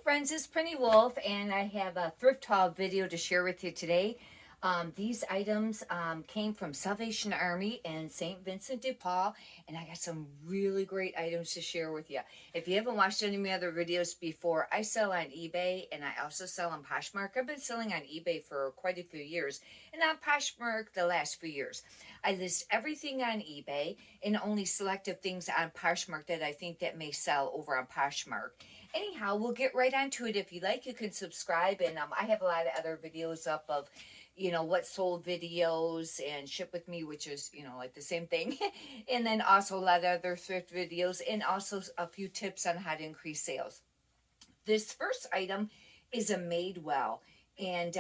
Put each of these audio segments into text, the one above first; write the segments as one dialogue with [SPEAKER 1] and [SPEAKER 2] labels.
[SPEAKER 1] friends, it's Prinny Wolf, and I have a thrift haul video to share with you today. These items came from Salvation Army and St Vincent de Paul, and I got some really great items to share with you. If you haven't watched any of my other videos before, I sell on eBay and I also sell on Poshmark. I've been selling on eBay for quite a few years, and on Poshmark the last few years. I list everything on eBay and only selective things on Poshmark that I think that may sell over on Poshmark. Anyhow, we'll get right onto it. If you like, you can subscribe, and I have a lot of other videos up of what sold videos and ship with me, which is like the same thing. And then also a lot of other thrift videos, and also a few tips on how to increase sales. This first item is a Madewell, and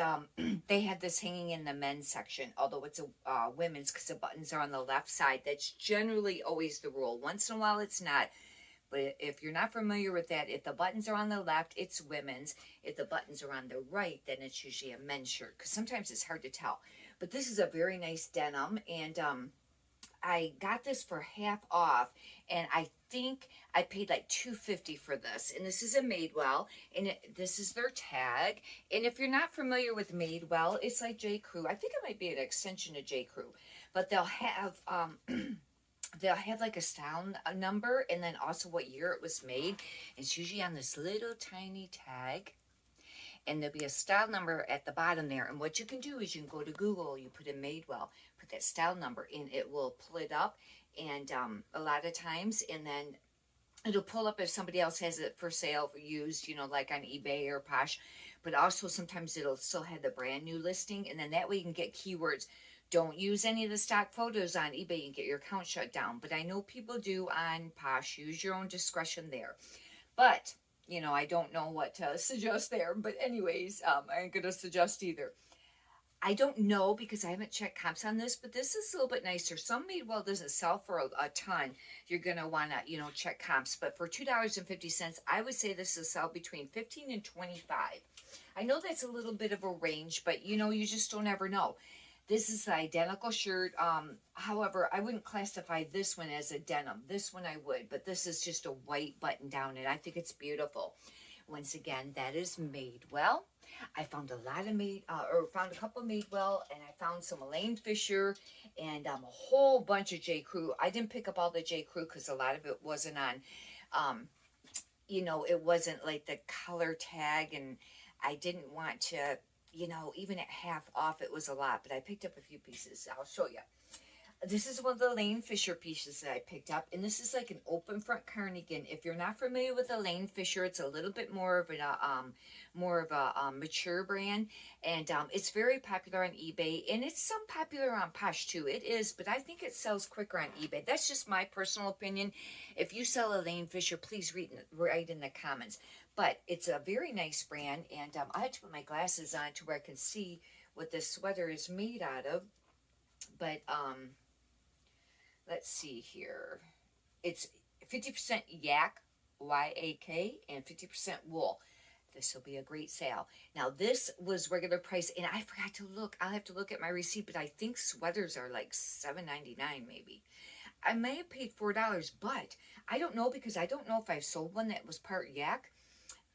[SPEAKER 1] they had this hanging in the men's section, although it's a women's because the buttons are on the left side. That's generally always the rule. Once in a while it's not. But if you're not familiar with that, if the buttons are on the left, it's women's. If the buttons are on the right, then it's usually a men's shirt, because sometimes it's hard to tell. But this is a very nice denim, and I got this for half off, and I think I paid like $2.50 for this. And this is a Madewell, and this is their tag. And if you're not familiar with Madewell, it's like J. Crew. I think it might be an extension of J. Crew, but they'll have they'll have like a style number, and then also what year it was made. It's usually on this little tiny tag, and there'll be a style number at the bottom there. And what you can do is you can go to Google, you put in Madewell, put that style number, and it will pull it up. And a lot of times, and then it'll pull up if somebody else has it for sale, for used, like on eBay or Posh. But also sometimes it'll still have the brand new listing, and then that way you can get keywords. Don't use any of the stock photos on eBay and get your account shut down. But I know people do on Posh. Use your own discretion there. But, I don't know what to suggest there. But anyways, I ain't going to suggest either. I don't know because I haven't checked comps on this, but this is a little bit nicer. Some Madewell doesn't sell for a ton. You're going to want to, check comps. But for $2.50, I would say this will sell between $15 and $25. I know that's a little bit of a range, but, you just don't ever know. This is the identical shirt. However, I wouldn't classify this one as a denim. This one I would, but this is just a white button down, and I think it's beautiful. Once again, that is Madewell. I found a lot of found a couple of Madewell, and I found some Elaine Fisher, and a whole bunch of J. Crew. I didn't pick up all the J. Crew because a lot of it wasn't on, it wasn't like the color tag, and I didn't want to. Even at half off, it was a lot, but I picked up a few pieces. I'll show you. This is one of the Elaine Fisher pieces that I picked up, and this is like an open front cardigan. If you're not familiar with Elaine Fisher, it's a little bit more of a mature brand, and it's very popular on eBay, and it's some popular on Posh too. It is, but I think it sells quicker on eBay. That's just my personal opinion. If you sell Elaine Fisher, please write in the comments. But it's a very nice brand, and I had to put my glasses on to where I can see what this sweater is made out of. But let's see here. It's 50% yak, Y-A-K, and 50% wool. This will be a great sale. Now, this was regular price, and I forgot to look. I'll have to look at my receipt, but I think sweaters are like $7.99 maybe. I may have paid $4, but I don't know because I don't know if I've sold one that was part yak.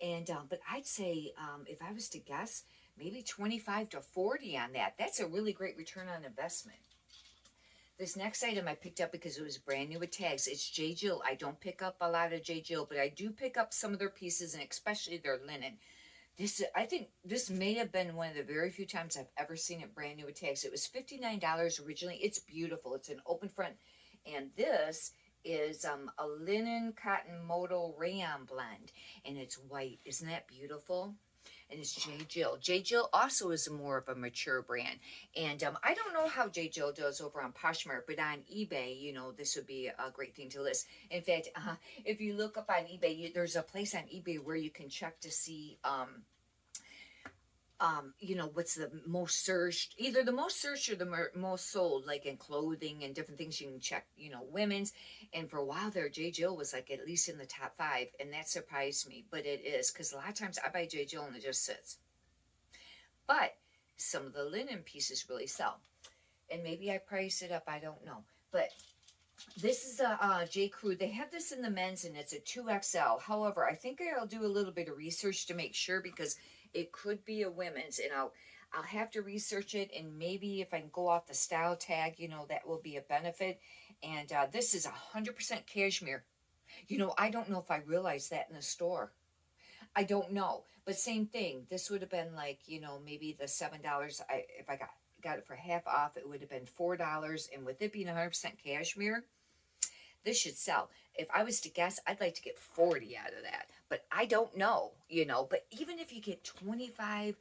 [SPEAKER 1] And but I'd say if I was to guess, maybe 25 to 40 on that. That's a really great return on investment. This next item I picked up because it was brand new with tags. It's J. Jill. I don't pick up a lot of J. Jill, but I do pick up some of their pieces, and especially their linen. I think this may have been one of the very few times I've ever seen it brand new with tags. It was $59 originally. It's beautiful. It's an open front, and this is a linen cotton modal rayon blend, and it's white. Isn't that beautiful? And it's J. Jill. J. Jill also is more of a mature brand, and I don't know how J. Jill does over on Poshmark, but on eBay, this would be a great thing to list. In fact, if you look up on eBay, there's a place on eBay where you can check to see what's the most searched, either the most searched or the most sold, like in clothing and different things. You can check, women's. And for a while there, J. Jill was like at least in the top 5, and that surprised me. But it is, because a lot of times I buy J. Jill and it just sits. But some of the linen pieces really sell. And maybe I price it up, I don't know. But This is a J. Crew. They have this in the men's and it's a 2XL. However, I think I'll do a little bit of research to make sure because it could be a women's, and I'll have to research it, and maybe if I can go off the style tag, that will be a benefit. And this is 100% cashmere. I don't know if I realized that in the store. I don't know, but same thing. This would have been like, maybe the $7. If I got it for half off, it would have been $4. And with it being 100% cashmere, this should sell. If I was to guess, I'd like to get 40 out of that, but I don't know. But even if you get 25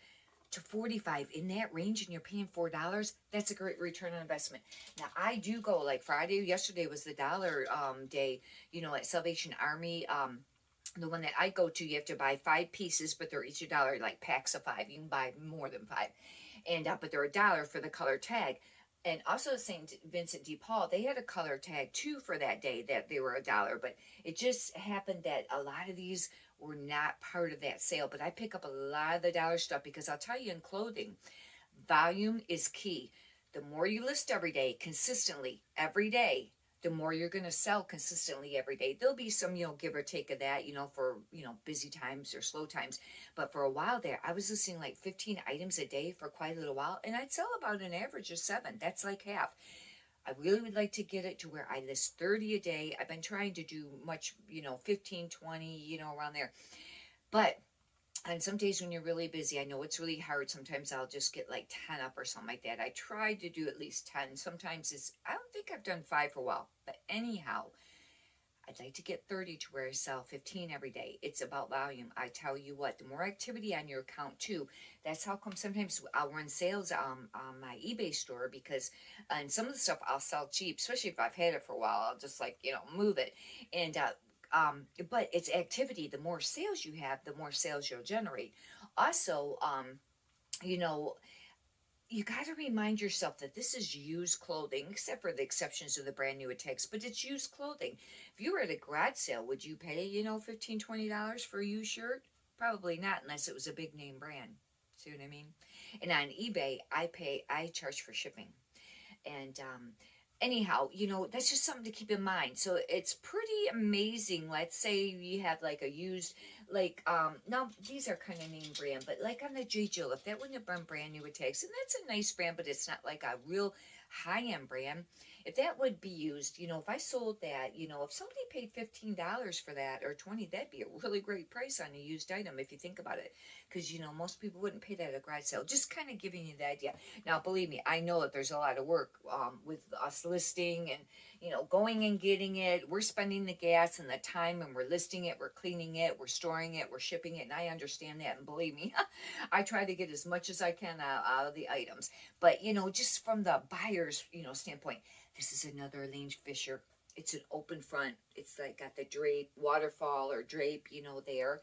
[SPEAKER 1] to 45 in that range and you're paying $4, that's a great return on investment. Now I do go like Friday. Yesterday was the dollar day. At Salvation Army. The one that I go to, you have to buy 5 pieces, but they're each $1, like packs of 5. You can buy more than 5, and but they're $1 for the color tag. And also St Vincent de Paul, they had a color tag too for that day that they were $1. But it just happened that a lot of these were not part of that sale. But I pick up a lot of the dollar stuff because I'll tell you, in clothing, volume is key. The more you list every day, consistently, every day, the more you're going to sell consistently every day. There'll be some, give or take of that, for, busy times or slow times. But for a while there, I was listing like 15 items a day for quite a little while, and I'd sell about an average of 7. That's like half. I really would like to get it to where I list 30 a day. I've been trying to do much, 15, 20, around there. But on some days when you're really busy, I know it's really hard. Sometimes I'll just get like 10 up or something like that. I try to do at least 10. Sometimes I don't think I've done 5 for a while. But anyhow, I'd like to get 30 to where I sell 15 every day. It's about volume. I tell you what, the more activity on your account too, that's how come sometimes I'll run sales on my eBay store, because on some of the stuff I'll sell cheap, especially if I've had it for a while. I'll just move it. And but it's activity. The more sales you have, the more sales you'll generate. Also, you know, you got to remind yourself that this is used clothing, except for the exceptions of the brand new attacks, but it's used clothing. If you were at a garage sale, would you pay, $15, $20 for a used shirt? Probably not, unless it was a big name brand. See what I mean? And on eBay, I charge for shipping. And anyhow, that's just something to keep in mind. So it's pretty amazing. Let's say you have like a used, now these are kind of name brand, but like on the J. Jill, if that wouldn't have been brand new attacks, and that's a nice brand, but it's not like a real high-end brand. If that would be used, if I sold that, if somebody paid $15 for that or 20, that'd be a really great price on a used item if you think about it. Because, most people wouldn't pay that at a garage sale. Just kind of giving you the idea. Now, believe me, I know that there's a lot of work with us listing and, going and getting it. We're spending the gas and the time, and we're listing it, we're cleaning it, we're storing it, we're shipping it, and I understand that. And believe me, I try to get as much as I can out of the items. But, just from the buyer's, standpoint, this is another Elaine Fisher. It's an open front. It's like got the drape, waterfall or drape, there.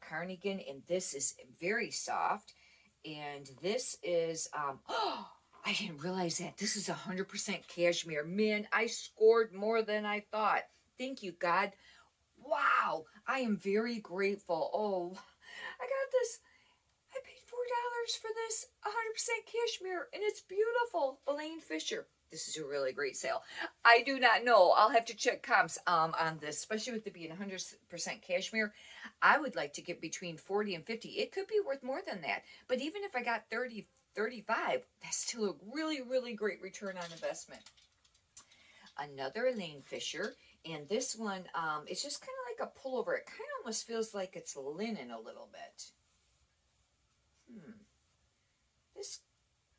[SPEAKER 1] Cardigan, and this is very soft. And this is, I didn't realize that. This is 100% cashmere. Man, I scored more than I thought. Thank you, God. Wow, I am very grateful. Oh, I got this. I paid $4 for this 100% cashmere, and it's beautiful. Elaine Fisher. This is a really great sale. I do not know. I'll have to check comps on this, especially with it being 100% cashmere. I would like to get between 40 and 50. It could be worth more than that. But even if I got 30, 35, that's still a really, really great return on investment. Another Elaine Fisher. And this one, it's just kind of like a pullover. It kind of almost feels like it's linen a little bit. This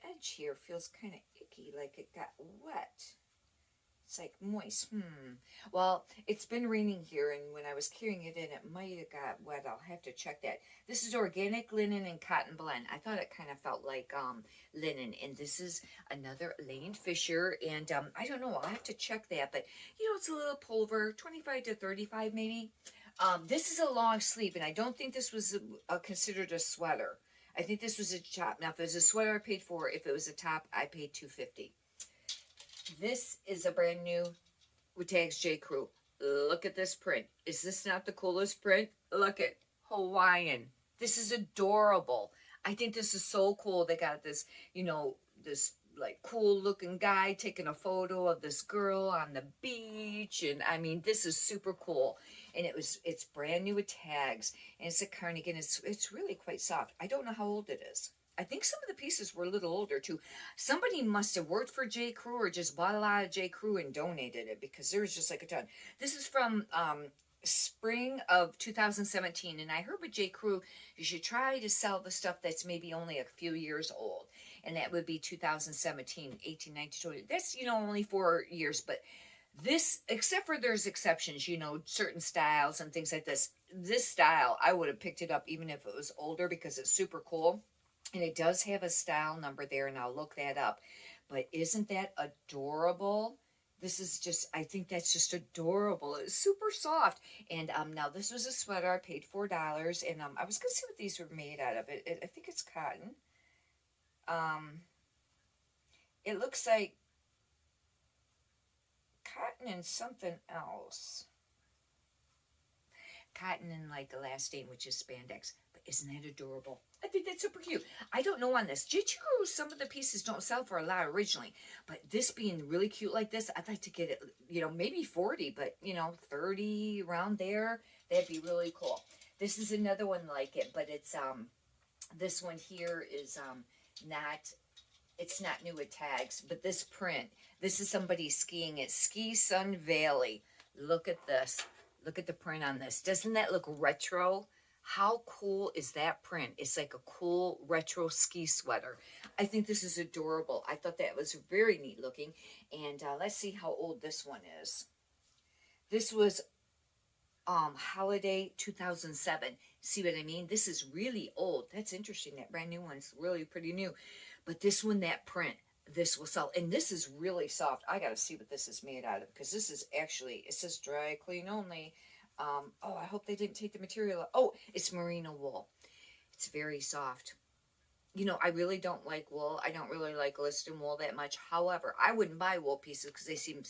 [SPEAKER 1] edge here feels kind of icky, like it got wet. It's like moist. Well, it's been raining here, and when I was carrying it in, it might have got wet. I'll have to check that. This is organic linen and cotton blend. I thought it kind of felt like linen, and this is another Elaine Fisher, and I don't know. I'll have to check that, but it's a little pullover, 25 to 35 maybe. This is a long sleeve, and I don't think this was considered a sweater. I think this was a top. Now, if it was a sweater, I paid $4. If it was a top, I paid $2.50. This is a brand new with tags J. Crew. Look at this print. Is this not the coolest print? Look at Hawaiian. This is adorable. I think this is so cool. They got this, this like cool looking guy taking a photo of this girl on the beach, and I mean this is super cool. And it's brand new with tags, and it's a cardigan. It's really quite soft. I don't know how old it is. I think some of the pieces were a little older too. Somebody must have worked for J. Crew or just bought a lot of J. Crew and donated it, because there's just like a ton. This is from spring of 2017, and I heard with J. Crew you should try to sell the stuff that's maybe only a few years old, and that would be 2017, 18, 19, 20. That's, only 4 years, but this, except for there's exceptions, certain styles and things like this style, I would have picked it up even if it was older, because it's super cool. And it does have a style number there, and I'll look that up. But isn't that adorable? This is just, I think that's just adorable. It's super soft. And now this was a sweater. I paid $4. And I was going to see what these were made out of. I think it's cotton. It looks like cotton and something else. Cotton and like elastane, which is spandex. But isn't that adorable? I think that's super cute. I don't know on this. J. Crew, some of the pieces don't sell for a lot originally. But this being really cute like this, I'd like to get it, maybe 40, but, 30 around there. That'd be really cool. This is another one like it, but it's, this one here is it's not new with tags, but this print, this is somebody skiing at Ski Sun Valley. Look at this. Look at the print on this. Doesn't that look retro? How cool is that print? It's like a cool retro ski sweater. I think this is adorable. I thought that was very neat looking. And let's see how old this one is. This was holiday 2007. See what I mean? This is really old. That's interesting. That brand new one's really pretty new. But this one, that print, this will sell. And this is really soft. I got to see what this is made out of, because this is actually, it says dry clean only. Oh, I hope they didn't take the material out. Oh, it's merino wool. It's very soft. I really don't like wool. I don't really like Liston wool that much. However, I wouldn't buy wool pieces because they seem,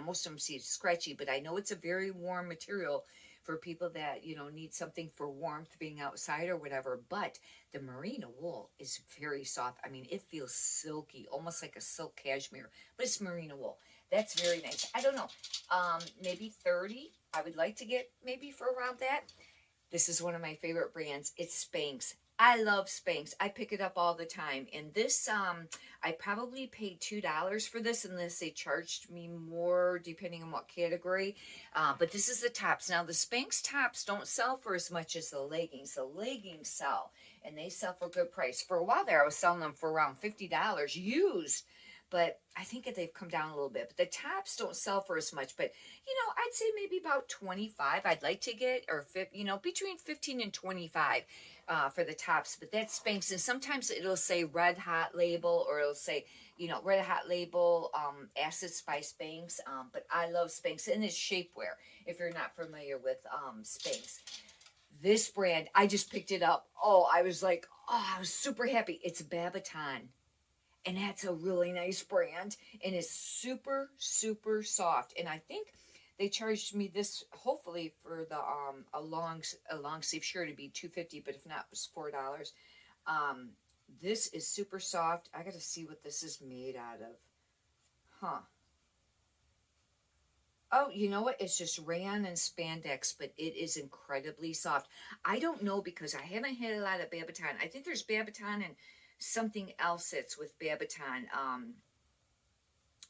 [SPEAKER 1] most of them seem scratchy. But I know it's a very warm material for people that, need something for warmth being outside or whatever. But the merino wool is very soft. I mean, it feels silky, almost like a silk cashmere. But it's merino wool. That's very nice. I don't know. Maybe 30. I would like to get maybe for around that. This is one of my favorite brands. It's Spanx. I love Spanx. I pick it up all the time. And this, I probably paid $2 for this, unless they charged me more depending on what category. But this is the tops. Now, the Spanx tops don't sell for as much as the leggings. The leggings sell, and they sell for a good price. For a while there, I was selling them for around $50 used. But I think that they've come down a little bit. But the tops don't sell for as much. But, I'd say maybe about 25 I'd like to get, or, between 15 and 25 for the tops. But that's Spanx. And sometimes it'll say Red Hot Label, or it'll say, Red Hot Label, Acids by Spanx. But I love Spanx. And it's shapewear, if you're not familiar with Spanx. This brand, I just picked it up. Oh, I was like, I was super happy. It's Babaton. And that's a really nice brand. And it's super, super soft. And I think they charged me this, hopefully, for the a long sleeve shirt, it'd be $2.50, but if not, it was $4. This is super soft. I got to see what this is made out of. Huh. Oh, you know what? It's just rayon and spandex, but it is incredibly soft. I don't know, because I haven't had a lot of Babaton. I think there's Babaton and something else that's with Babaton.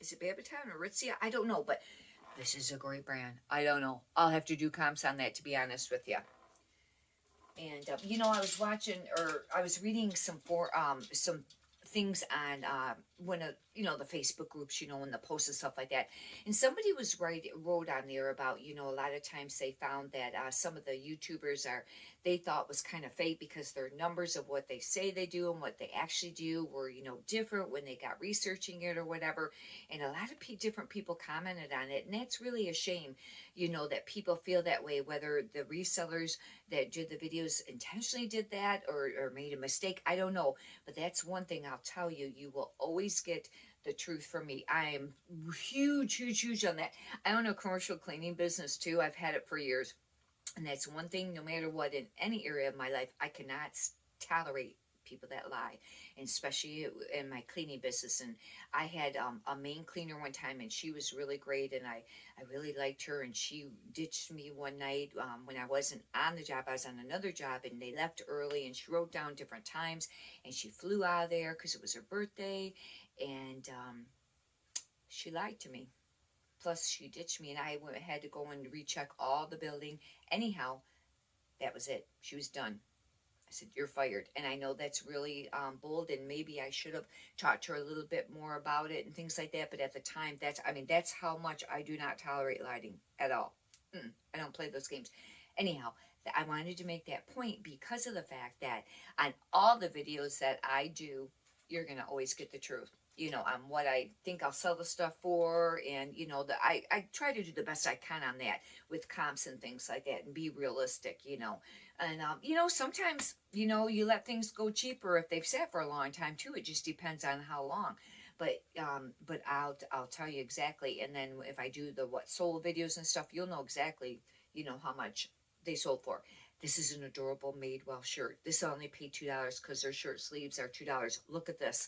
[SPEAKER 1] Is it Babaton or Aritzia? I don't know, but this is a great brand. I don't know. I'll have to do comps on that, to be honest with you. And I was watching, or I was reading some things on the Facebook groups, and the posts and stuff like that. And somebody wrote on there about, a lot of times they found that some of the YouTubers they thought was kind of fake, because their numbers of what they say they do and what they actually do were, different when they got researching it or whatever. And a lot of different people commented on it. And that's really a shame, that people feel that way, whether the resellers that did the videos intentionally did that or made a mistake. I don't know. But that's one thing I'll tell you. You will always get the truth from me. I am huge on that. I own a commercial cleaning business too. I've had it for years. And that's one thing, no matter what, in any area of my life, I cannot tolerate people that lie, and especially in my cleaning business. And I had a main cleaner one time, and she was really great, and I really liked her. And she ditched me one night when I wasn't on the job. I was on another job, and they left early, and she wrote down different times, and she flew out of there because it was her birthday, and she lied to me. Plus, she ditched me, and I had to go and recheck all the building. Anyhow, that was it. She was done. I said, "You're fired." And I know that's really bold, and maybe I should have talked to her a little bit more about it and things like that. But at the time, that's how much I do not tolerate lying at all. I don't play those games. Anyhow, I wanted to make that point because of the fact that on all the videos that I do, you're going to always get the truth. On what I think I'll sell the stuff for, and I try to do the best I can on that with comps and things like that, and be realistic, and sometimes you let things go cheaper if they've sat for a long time too. It just depends on how long, but I'll tell you exactly, and then if I do the what sold videos and stuff, you'll know exactly how much they sold for. This is an adorable Madewell shirt. This only paid $2 because their shirt sleeves are $2. Look at this.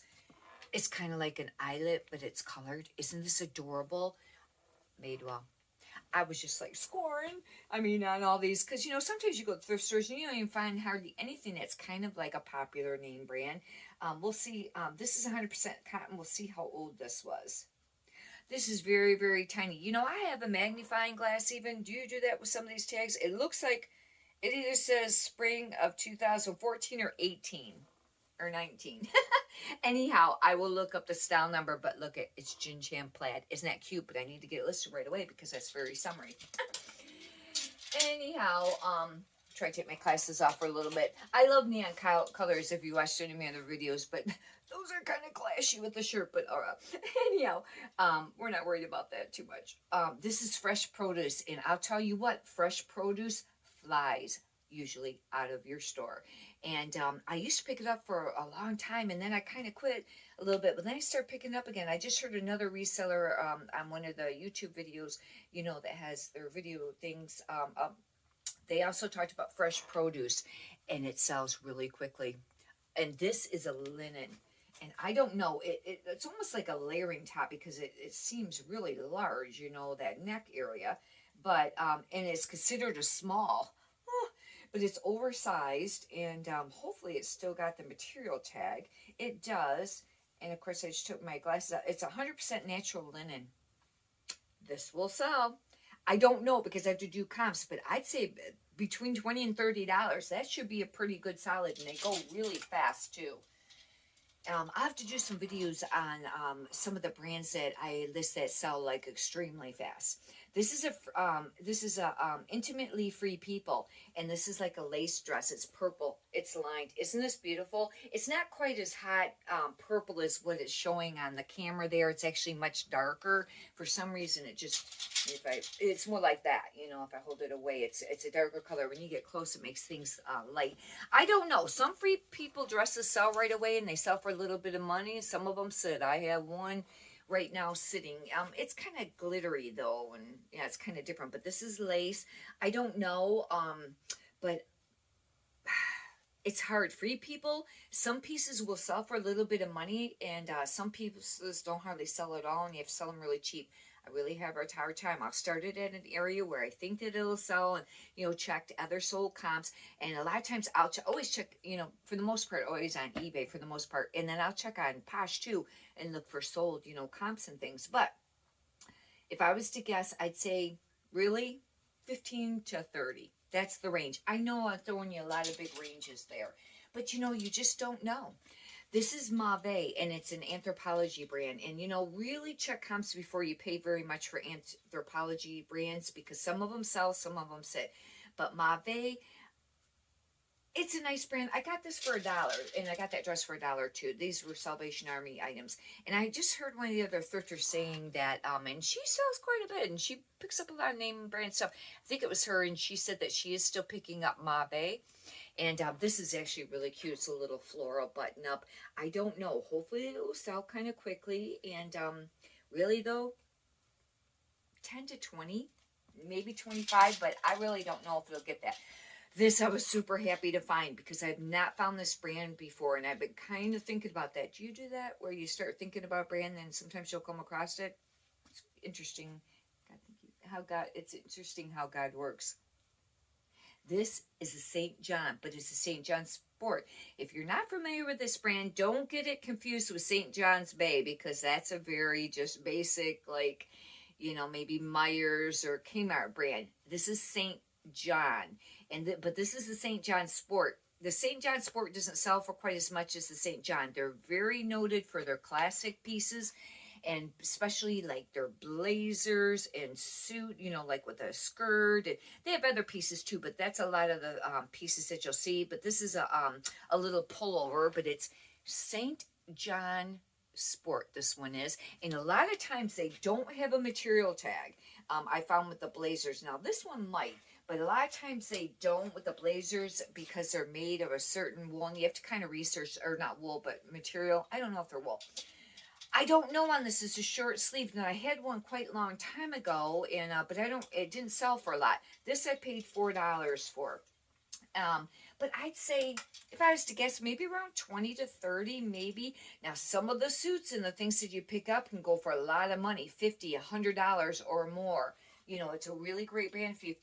[SPEAKER 1] It's kind of like an eyelet, but it's colored. Isn't this adorable? Madewell. I was just like scoring. On all these, because sometimes you go to thrift stores and you don't even find hardly anything that's kind of like a popular name brand. We'll see. This is 100% cotton. We'll see how old this was. This is very, very tiny. I have a magnifying glass even. Do you do that with some of these tags? It looks like it either says spring of 2014 or 18 or 19. Anyhow, I will look up the style number, but look, it's Gin Jam Plaid. Isn't that cute? But I need to get it listed right away because that's very summery. Anyhow, try to take my glasses off for a little bit. I love neon colors if you watched any of my other videos, but those are kind of clashy with the shirt. But anyhow, we're not worried about that too much. This is fresh produce, and I'll tell you what, fresh produce flies usually out of your store. And I used to pick it up for a long time, and then I kind of quit a little bit, but then I started picking it up again. I just heard another reseller on one of the YouTube videos, that has their video things up. They also talked about fresh produce, and it sells really quickly. And this is a linen, and I don't know, it's almost like a layering top because it seems really large, that neck area, but and it's considered a small. But it's oversized, and hopefully it's still got the material tag. It does, and of course I just took my glasses out. It's 100% natural linen. This will sell. I don't know because I have to do comps, but I'd say between $20 and $30. That should be a pretty good solid, and they go really fast too. I have to do some videos on some of the brands that I list that sell like extremely fast. This is a intimately free people, and this is like a lace dress. It's purple. It's lined. Isn't this beautiful? It's not quite as hot purple as what it's showing on the camera there. It's actually much darker. For some reason, it's more like that. If I hold it away, it's a darker color. When you get close, it makes things light. I don't know. Some free people dresses sell right away, and they sell for a little bit of money. Some of them sit. I have one right now sitting. It's kind of glittery though, and yeah, it's kind of different, but this is lace. I don't know, but it's hard. Free people, some pieces will sell for a little bit of money, and some pieces don't hardly sell at all, and you have to sell them really cheap. I really have a hard time. I've started at an area where I think that it'll sell, and checked other sold comps, and a lot of times I'll always check, for the most part, always on eBay for the most part, and then I'll check on Posh too and look for sold, comps and things. But if I was to guess, I'd say really 15 to 30. That's the range. I know I'm throwing you a lot of big ranges there, but you just don't know. This is Mauve, and it's an Anthropologie brand. And, really check comps before you pay very much for Anthropologie brands, because some of them sell, some of them sit. But Mauve, it's a nice brand. I got this for $1, and I got that dress for $1 too. These were Salvation Army items. And I just heard one of the other thrifters saying that, and she sells quite a bit, and she picks up a lot of name brand stuff. I think it was her, and she said that she is still picking up Mauve. And this is actually really cute. It's a little floral button up. I don't know. Hopefully it will sell kind of quickly. And really though, 10 to 20, maybe 25, but I really don't know if it'll get that. This I was super happy to find because I've not found this brand before, and I've been kind of thinking about that. Do you do that where you start thinking about brand and sometimes you'll come across it? It's interesting. God, thank you. It's interesting how God works. This is a St. John, but it's a St. John Sport. If you're not familiar with this brand, don't get it confused with St. John's Bay, because that's a very just basic, like, maybe Myers or Kmart brand. This is St. John, but this is the St. John Sport. The St. John Sport doesn't sell for quite as much as the St. John. They're very noted for their classic pieces, and especially like their blazers and suit, like with a skirt. They have other pieces too, but that's a lot of the pieces that you'll see. But this is a little pullover, but it's St. John Sport, this one is. And a lot of times they don't have a material tag. I found with the blazers. Now this one might, but a lot of times they don't with the blazers because they're made of a certain wool, and you have to kind of research, or not wool, but material. I don't know if they're wool. I don't know on this. It's a short sleeve. Now I had one quite a long time ago, and but it didn't sell for a lot. This I paid $4 for. But I'd say, if I was to guess, maybe around 20 to 30, maybe. Now some of the suits and the things that you pick up can go for a lot of money, $50, $100 or more. It's a really great brand if you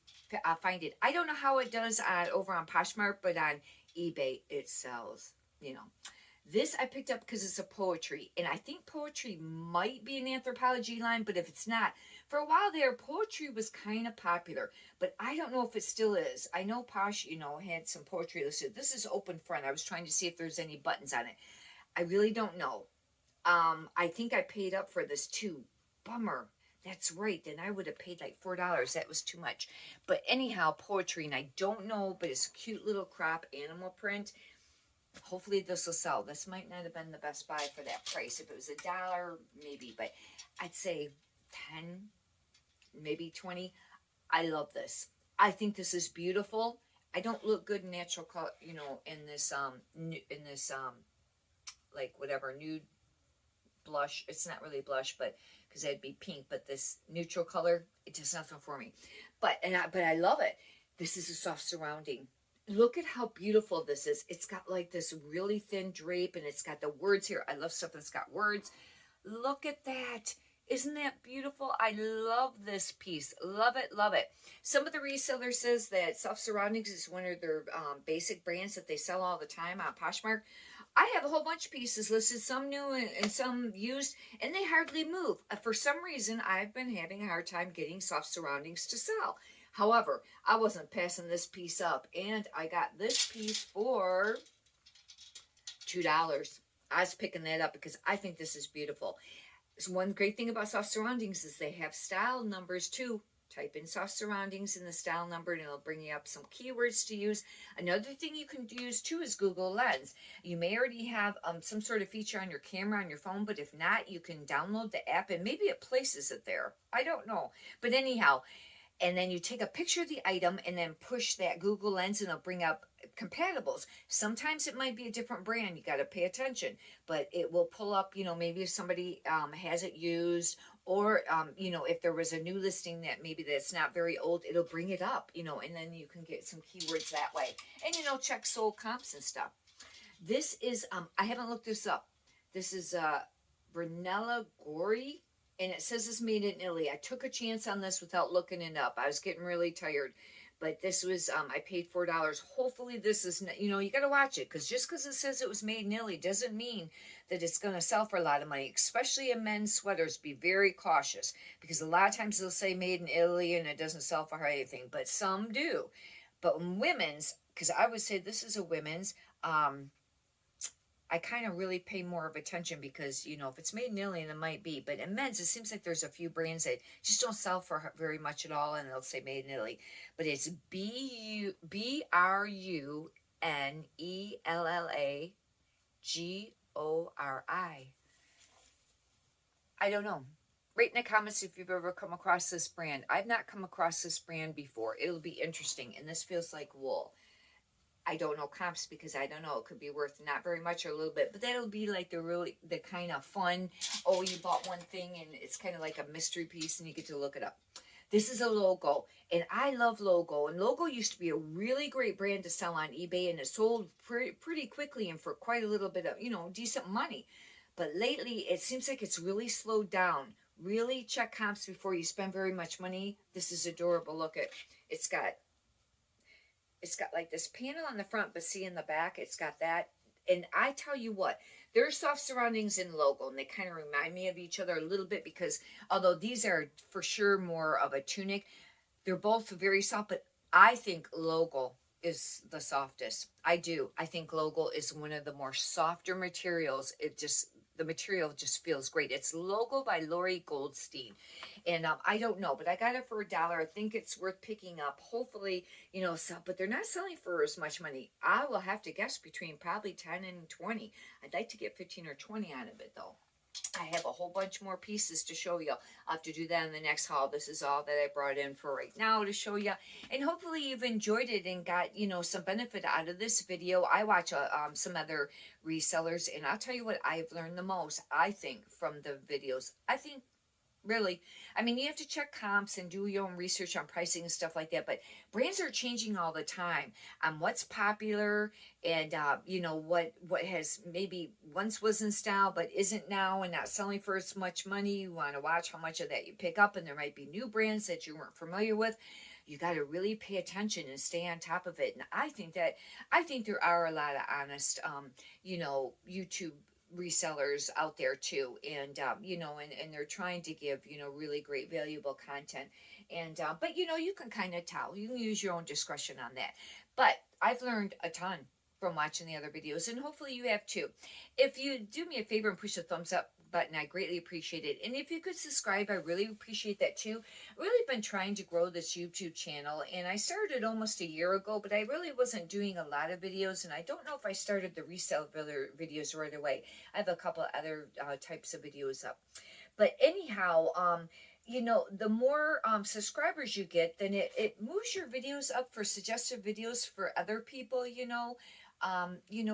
[SPEAKER 1] find it. I don't know how it does over on Poshmark, but on eBay it sells. This I picked up because it's a poetry, and I think poetry might be an anthropology line, but if it's not, for a while there, poetry was kind of popular, but I don't know if it still is. I know Posh, had some poetry listed. This is open front. I was trying to see if there's any buttons on it. I really don't know. I think I paid up for this too. Bummer. That's right. Then I would have paid like $4. That was too much. But anyhow, poetry, and I don't know, but it's a cute little crop animal print. Hopefully this will sell. This might not have been the best buy for that price. If it was $1, maybe, but I'd say 10, maybe 20. I love this. I think this is beautiful. I don't look good in natural color, in this like whatever nude blush. It's not really blush, but because that'd be pink. But this neutral color, it does nothing for me. But I love it. This is a soft surrounding. Look at how beautiful this is. It's got like this really thin drape, and it's got the words here. I love stuff that's got words. Look at that. Isn't that beautiful? I love this piece. Love it, love it. Some of the resellers says that Soft Surroundings is one of their basic brands that they sell all the time on Poshmark. I have a whole bunch of pieces listed, some new and some used, and they hardly move. For some reason, I've been having a hard time getting Soft Surroundings to sell. However, I wasn't passing this piece up, and I got this piece for $2. I was picking that up because I think this is beautiful. So one great thing about Soft Surroundings is they have style numbers too. Type in Soft Surroundings in the style number, and it'll bring you up some keywords to use. Another thing you can use too is Google Lens. You may already have some sort of feature on your camera on your phone, but if not, you can download the app, and maybe it places it there. I don't know. But anyhow, and then you take a picture of the item and then push that Google Lens, and it'll bring up compatibles. Sometimes it might be a different brand. You got to pay attention, but it will pull up, maybe if somebody has it used, or, if there was a new listing that maybe that's not very old, it'll bring it up, and then you can get some keywords that way. And, check sold comps and stuff. This is, I haven't looked this up. This is Brunella Gori. And it says it's made in Italy. I took a chance on this without looking it up. I was getting really tired. But this was, I paid $4. Hopefully this is, you got to watch it. Because just because it says it was made in Italy doesn't mean that it's going to sell for a lot of money. Especially in men's sweaters. Be very cautious. Because a lot of times they'll say made in Italy and it doesn't sell for anything. But some do. But in women's, because I would say this is a women's, I kind of really pay more of attention because, if it's made in Italy, it might be. But in men's, it seems like there's a few brands that just don't sell for very much at all, and they'll say made in Italy. But it's BRUNELLAGORI. I don't know. Write in the comments if you've ever come across this brand. I've not come across this brand before. It'll be interesting. And this feels like wool. I don't know comps because I don't know. It could be worth not very much or a little bit, but that'll be like the kind of fun, you bought one thing and it's kind of like a mystery piece and you get to look it up. This is a logo, and I love Logo. And Logo used to be a really great brand to sell on eBay, and it sold pretty quickly and for quite a little bit of, decent money. But lately, it seems like it's really slowed down. Really check comps before you spend very much money. This is adorable. Look at it's got like this panel on the front, but see in the back, it's got that. And I tell you what, there are soft surroundings in Logo, and they kind of remind me of each other a little bit because although these are for sure more of a tunic, they're both very soft, but I think Logo is the softest. I do. I think Logo is one of the more softer materials. The material just feels great. It's Logo by Lori Goldstein. And I don't know, but I got it for $1. I think it's worth picking up. Hopefully, but they're not selling for as much money. I will have to guess between probably 10 and 20. I'd like to get 15 or 20 out of it though. I have a whole bunch more pieces to show you. I'll have to do that in the next haul. This is all that I brought in for right now to show you. And hopefully you've enjoyed it and got, some benefit out of this video. I watch some other resellers, and I'll tell you what I've learned the most, I think, from the videos. I think really, you have to check comps and do your own research on pricing and stuff like that, but brands are changing all the time on what's popular and what has maybe once was in style but isn't now and not selling for as much money. You want to watch how much of that you pick up, and there might be new brands that you weren't familiar with. You got to really pay attention and stay on top of it. And I think there are a lot of honest YouTube resellers out there too, and and they're trying to give really great valuable content, and but you can kind of tell. You can use your own discretion on that, but I've learned a ton from watching the other videos, and hopefully you have too. If you do me a favor and push the thumbs up button, I greatly appreciate it. And if you could subscribe, I really appreciate that too. I've really been trying to grow this YouTube channel, and I started almost a year ago, but I really wasn't doing a lot of videos, and I don't know if I started the reseller videos right away. I have a couple other types of videos up. But anyhow, the more subscribers you get, then it moves your videos up for suggested videos for other people,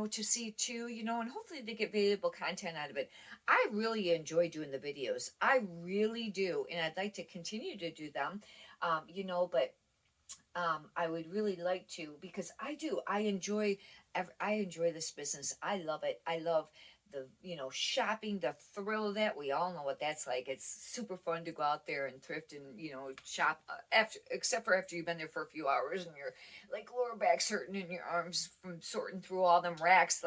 [SPEAKER 1] to see too, and hopefully they get valuable content out of it. I really enjoy doing the videos. I really do. And I'd like to continue to do them, but I would really like to, because I enjoy this business. I love it. I love the shopping, the thrill of that. We all know what that's like. It's super fun to go out there and thrift and shop except for after you've been there for a few hours and your lower back's hurting and your arms from sorting through all them racks,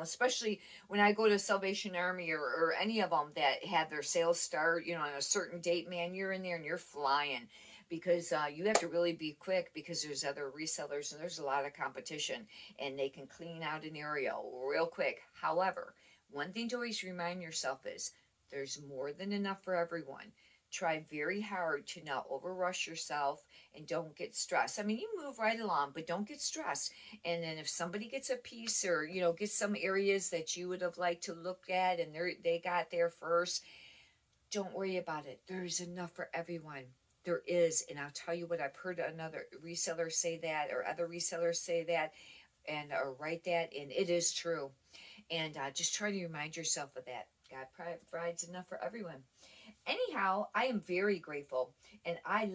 [SPEAKER 1] especially when I go to Salvation Army or any of them that have their sales start on a certain date. Man, you're in there and you're flying, because you have to really be quick, because there's other resellers and there's a lot of competition, and they can clean out an area real quick. However, one thing to always remind yourself is there's more than enough for everyone. Try very hard to not overrush yourself and don't get stressed. You move right along, but don't get stressed. And then if somebody gets a piece or, gets some areas that you would have liked to look at and they got there first, don't worry about it. There's enough for everyone. There is. And I'll tell you what, I've heard another reseller say that, or other resellers say that, and or write that, and it is true. And just try to remind yourself of that. God provides enough for everyone. Anyhow, I am very grateful, and I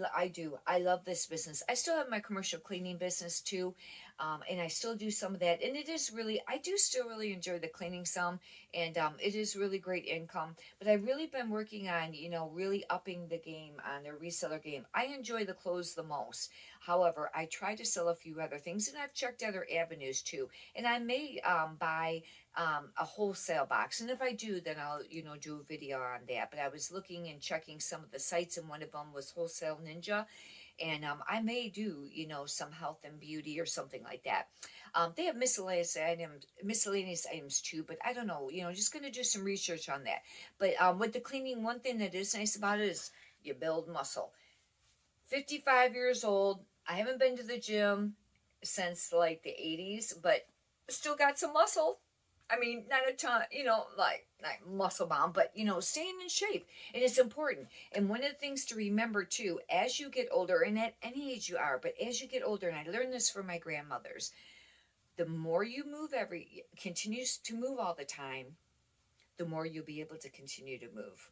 [SPEAKER 1] love this business. I still have my commercial cleaning business too, and I still do some of that, and I do still really enjoy the cleaning some, and it is really great income. But I've really been working on really upping the game on the reseller game. I enjoy the clothes the most. However, I try to sell a few other things, and I've checked other avenues too, and I may buy a wholesale box, and if I do, then I'll do a video on that. But I was looking and checking some of the sites, and one of them was Wholesale Ninja, and I may do some health and beauty or something like that. They have miscellaneous items too, but I don't know, just going to do some research on that. But with the cleaning, one thing that is nice about it is you build muscle. 55 years old, I haven't been to the gym since the 80s, but still got some muscle. Not a ton, not muscle bound, but, staying in shape. And it's important. And one of the things to remember, too, as you get older, and at any age you are, but as you get older, and I learned this from my grandmothers, the more you continues to move all the time, the more you'll be able to continue to move.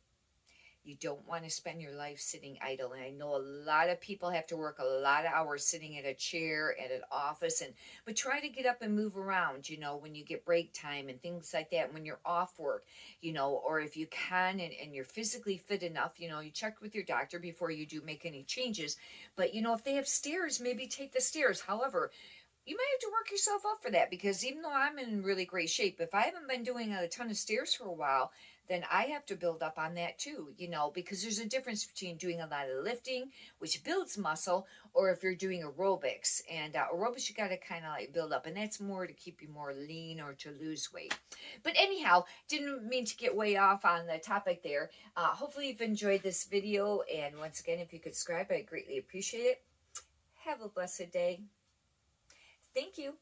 [SPEAKER 1] You don't want to spend your life sitting idle. And I know a lot of people have to work a lot of hours sitting at a chair at an office, but try to get up and move around, when you get break time and things like that, when you're off work, or if you can and you're physically fit enough, you check with your doctor before you do make any changes. But if they have stairs, maybe take the stairs. However, you might have to work yourself up for that, because even though I'm in really great shape, if I haven't been doing a ton of stairs for a while, then I have to build up on that too, because there's a difference between doing a lot of lifting, which builds muscle, or if you're doing aerobics. And aerobics, you got to kind of like build up, and that's more to keep you more lean or to lose weight. But anyhow, didn't mean to get way off on the topic there. Hopefully you've enjoyed this video, and once again, if you could subscribe, I'd greatly appreciate it. Have a blessed day. Thank you.